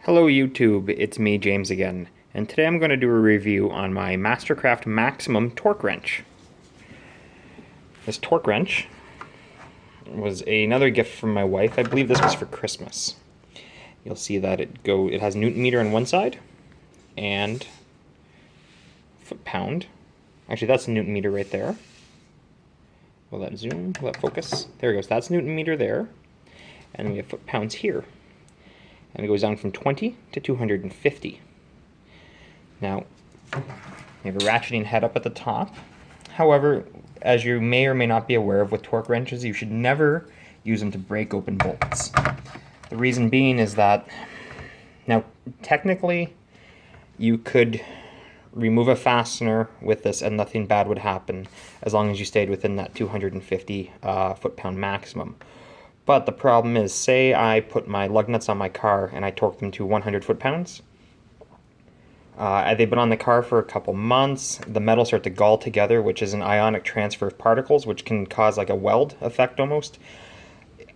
Hello YouTube, it's me James again, and today I'm going to do a review on my Mastercraft Maximum torque wrench. This torque wrench was another gift from my wife. I believe this was for Christmas. You'll see that it has Newton meter on one side and foot pound. Actually, that's a Newton meter right there. Will that zoom? Will that focus? There it goes. That's Newton meter there, and we have foot pounds here. And it goes down from 20 to 250. Now, you have a ratcheting head up at the top. However, as you may or may not be aware of with torque wrenches, you should never use them to break open bolts. The reason being is that, now technically, you could remove a fastener with this and nothing bad would happen as long as you stayed within that 250 foot-pound maximum. But the problem is, say I put my lug nuts on my car and I torque them to 100 foot-pounds. They've been on the car for a couple months. The metal starts to gall together, which is an ionic transfer of particles, which can cause like a weld effect almost.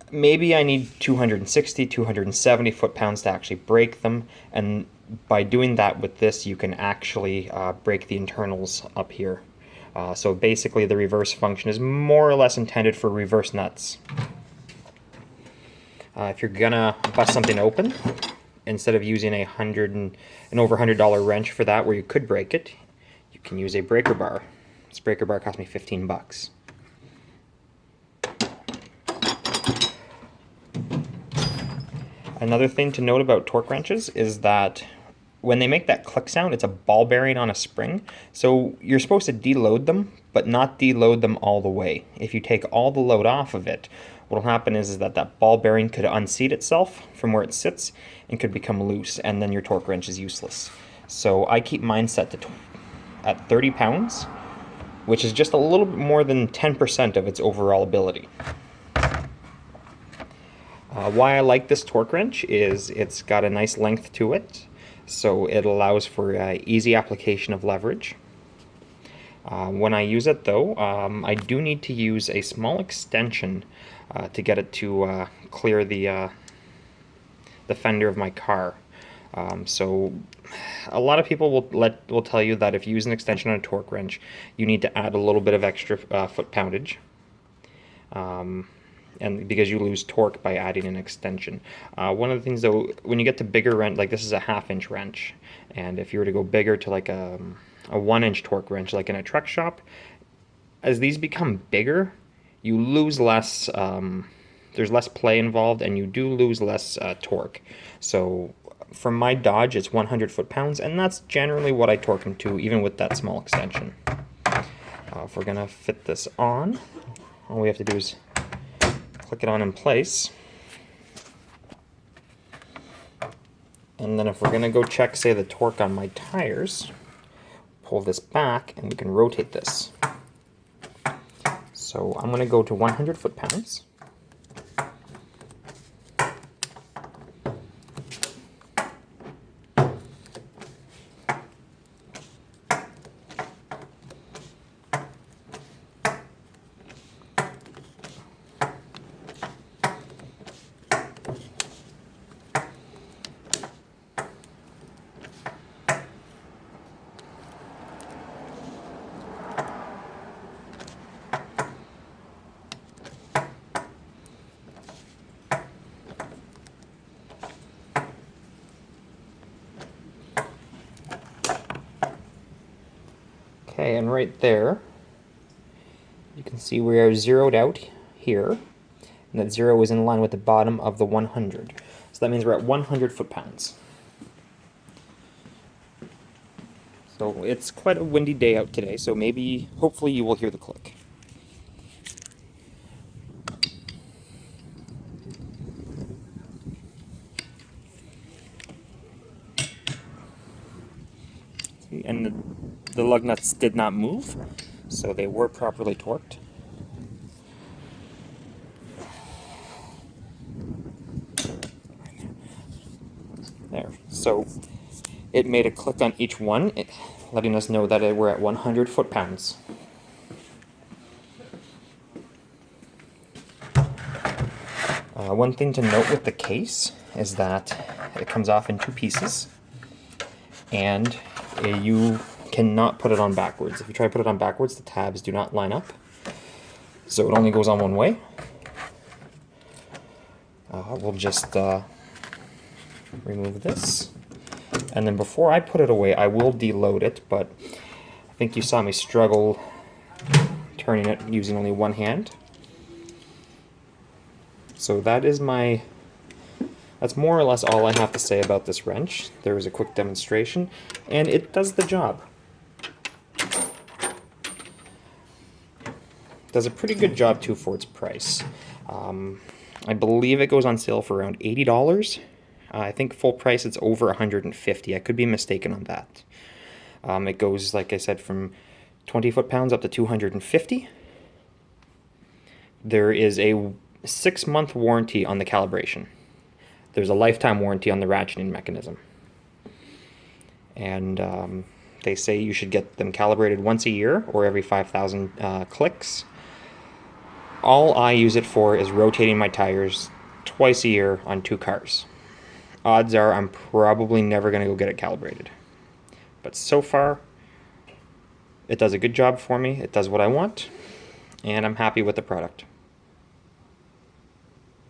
Maybe I need 260, 270 foot-pounds to actually break them, and by doing that with this, you can actually break the internals up here. So basically, the reverse function is more or less intended for reverse nuts. If you're gonna bust something open, instead of using an over $100 wrench for that, where you could break it, you can use a breaker bar. This breaker bar cost me 15 bucks. Another thing to note about torque wrenches is that when they make that click sound, it's a ball bearing on a spring. So you're supposed to deload them, but not deload them all the way. If you take all the load off of it, what will happen is that ball bearing could unseat itself from where it sits and could become loose, and then your torque wrench is useless. So I keep mine set to at 30 pounds, which is just a little bit more than 10% of its overall ability. Why I like this torque wrench is it's got a nice length to it, so it allows for easy application of leverage. When I use it though, I do need to use a small extension to get it to clear the fender of my car. So a lot of people will tell you that if you use an extension on a torque wrench, you need to add a little bit of extra foot poundage. And because you lose torque by adding an extension. One of the things though, when you get to bigger wrench, like this is a 1/2-inch wrench, and if you were to go bigger to like a 1-inch torque wrench, like in a truck shop, as these become bigger, you lose less, there's less play involved, and you do lose less torque. So for my Dodge, it's 100 foot-pounds, and that's generally what I torque them to, even with that small extension. If we're gonna fit this on, all we have to do is click it on in place. And then if we're gonna go check, say, the torque on my tires, pull this back and we can rotate this. So I'm gonna go to 100 foot-pounds. Okay, and right there, you can see we are zeroed out here, and that 0 is in line with the bottom of the 100. So that means we're at 100 foot-pounds. So it's quite a windy day out today, so maybe, hopefully you will hear the click. And the lug nuts did not move, so they were properly torqued. There. So it made a click on each one, letting us know that we're at 100 foot-pounds. One thing to note with the case is that it comes off in 2 pieces, and you cannot put it on backwards. If you try to put it on backwards, the tabs do not line up, so it only goes on one way. We'll just remove this, and then before I put it away, I will deload it, but I think you saw me struggle turning it using only one hand. So that's more or less all I have to say about this wrench. There was a quick demonstration, and it does the job. Does a pretty good job too for its price. I believe it goes on sale for around $80. I think full price it's over $150. I could be mistaken on that. It goes, like I said, from 20 foot-pounds up to 250. There is a 6-month warranty on the calibration. There's a lifetime warranty on the ratcheting mechanism. And they say you should get them calibrated once a year or every 5,000 clicks. All I use it for is rotating my tires twice a year on 2 cars. Odds are I'm probably never going to go get it calibrated. But so far, it does a good job for me. It does what I want, and I'm happy with the product.